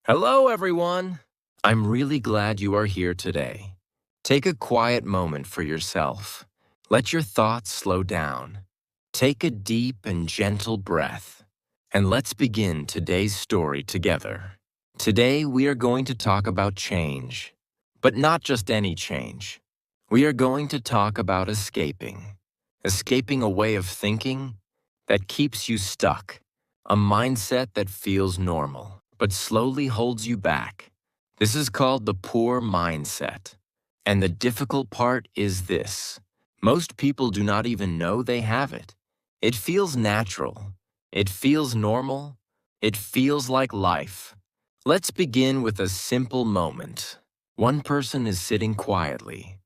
Hello, everyone. I'm really glad you are here today. Take a quiet moment for yourself. Let your thoughts slow down. Take a deep and gentle breath. And let's begin today's story together. Today, we are going to talk about change. But not just any change. We are going to talk about escaping. Escaping a way of thinking that keeps you stuck. A mindset that feels normal, but slowly holds you back. This is called the poor mindset. And the difficult part is this. Most people do not even know they have it. It feels natural. It feels normal. It feels like life. Let's begin with a simple moment. One person is sitting quietly.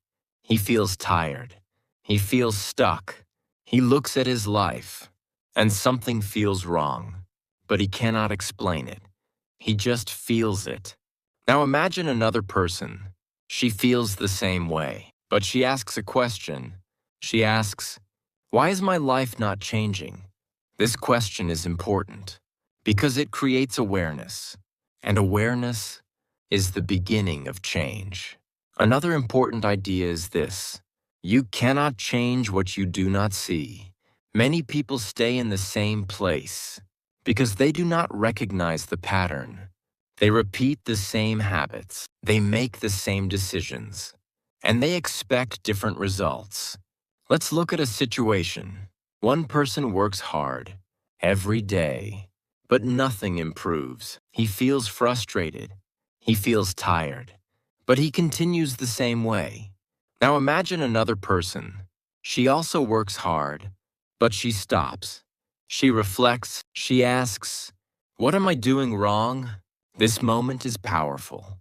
He feels tired. He feels stuck. He looks at his life, and something feels wrong, but he cannot explain it. He just feels it. Now imagine another person. She feels the same way, but she asks a question. She asks, "Why is my life not changing?" This question is important because it creates awareness, and awareness is the beginning of change. Another important idea is this. You cannot change what you do not see. Many people stay in the same place because they do not recognize the pattern. They repeat the same habits. They make the same decisions. And they expect different results. Let's look at a situation. One person works hard every day, but nothing improves. He feels frustrated. He feels tired, but he continues the same way. Now imagine another person. She also works hard, but she stops. She reflects. She asks, "What am I doing wrong?" This moment is powerful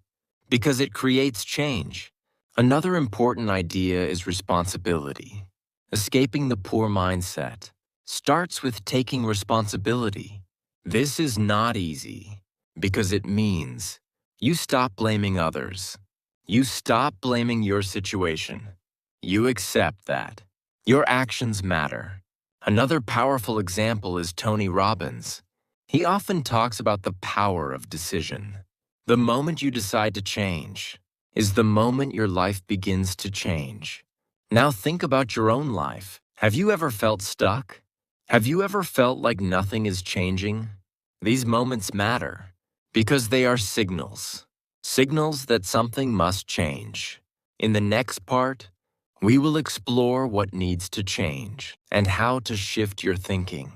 because it creates change. Another important idea is responsibility. Escaping the poor mindset starts with taking responsibility. This is not easy because it means you stop blaming others. You stop blaming your situation. You accept that your actions matter. Another powerful example is Tony Robbins. He often talks about the power of decision. The moment you decide to change is the moment your life begins to change. Now think about your own life. Have you ever felt stuck? Have you ever felt like nothing is changing? These moments matter because they are signals. Signals that something must change. In the next part, we will explore what needs to change and how to shift your thinking.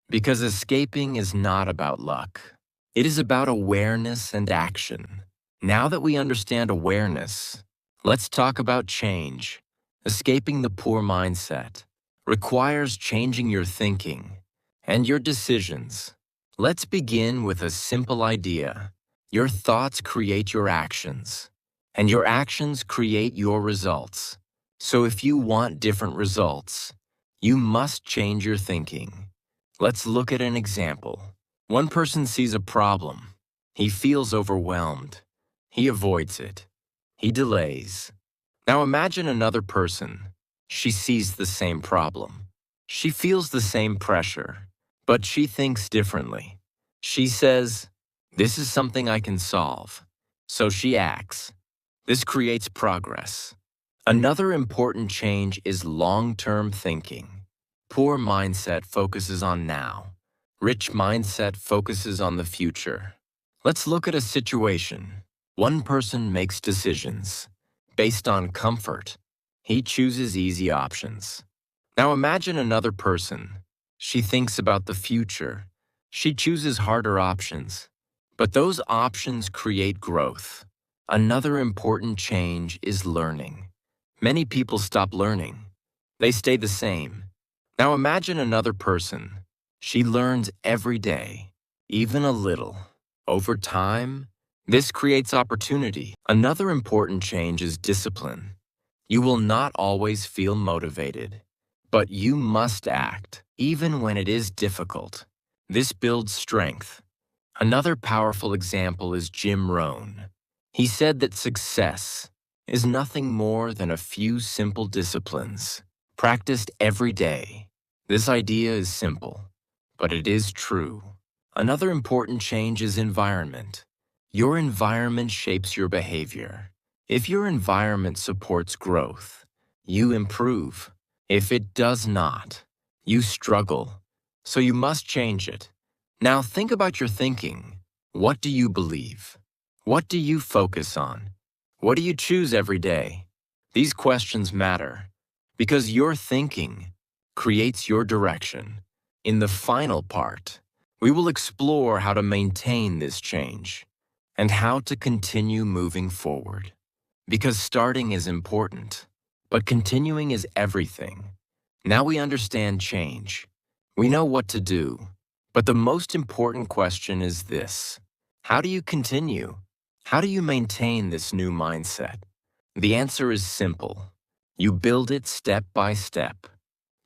Because escaping is not about luck. It is about awareness and action. Now that we understand awareness, let's talk about change. Escaping the poor mindset requires changing your thinking and your decisions. Let's begin with a simple idea. Your thoughts create your actions, and your actions create your results. So if you want different results, you must change your thinking. Let's look at an example. One person sees a problem. He feels overwhelmed. He avoids it. He delays. Now imagine another person. She sees the same problem. She feels the same pressure, but she thinks differently. She says, "This is something I can solve." So she acts. This creates progress. Another important change is long-term thinking. Poor mindset focuses on now. Rich mindset focuses on the future. Let's look at a situation. One person makes decisions based on comfort. He chooses easy options. Now imagine another person. She thinks about the future. She chooses harder options. But those options create growth. Another important change is learning. Many people stop learning. They stay the same. Now imagine another person. She learns every day, even a little. Over time, this creates opportunity. Another important change is discipline. You will not always feel motivated, but you must act, even when it is difficult. This builds strength. Another powerful example is Jim Rohn. He said that success is nothing more than a few simple disciplines, practiced every day. This idea is simple, but it is true. Another important change is environment. Your environment shapes your behavior. If your environment supports growth, you improve. If it does not, you struggle. So you must change it. Now think about your thinking. What do you believe? What do you focus on? What do you choose every day? These questions matter because your thinking creates your direction. In the final part, we will explore how to maintain this change and how to continue moving forward. Because starting is important, but continuing is everything. Now we understand change. We know what to do. But the most important question is this: how do you continue? How do you maintain this new mindset? The answer is simple. You build it step by step.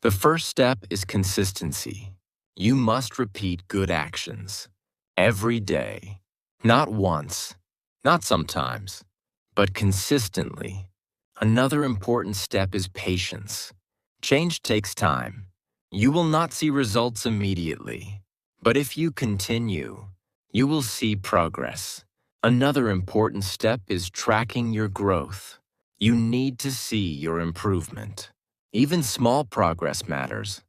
The first step is consistency. You must repeat good actions every day. Not once, not sometimes, but consistently. Another important step is patience. Change takes time. You will not see results immediately, but if you continue, you will see progress. Another important step is tracking your growth. You need to see your improvement. Even small progress matters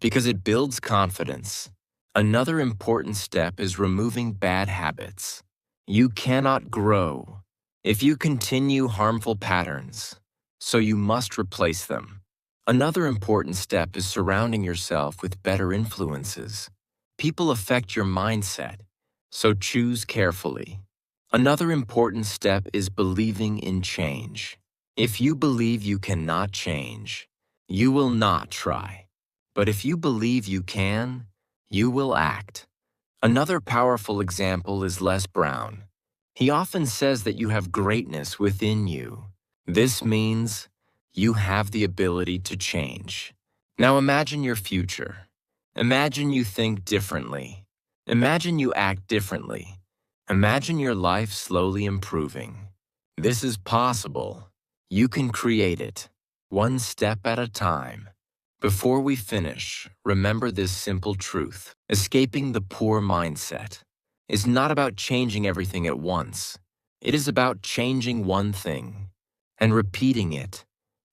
because it builds confidence. Another important step is removing bad habits. You cannot grow if you continue harmful patterns, so you must replace them. Another important step is surrounding yourself with better influences. People affect your mindset, so choose carefully. Another important step is believing in change. If you believe you cannot change, you will not try. But if you believe you can, you will act. Another powerful example is Les Brown. He often says that you have greatness within you. This means you have the ability to change. Now imagine your future. Imagine you think differently. Imagine you act differently. Imagine your life slowly improving. This is possible. You can create it, one step at a time. Before we finish, remember this simple truth. Escaping the poor mindset is not about changing everything at once. It is about changing one thing and repeating it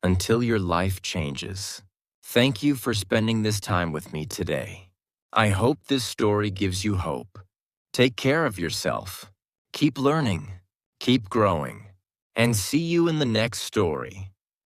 until your life changes. Thank you for spending this time with me today. I hope this story gives you hope. Take care of yourself. Keep learning, keep growing, and see you in the next story.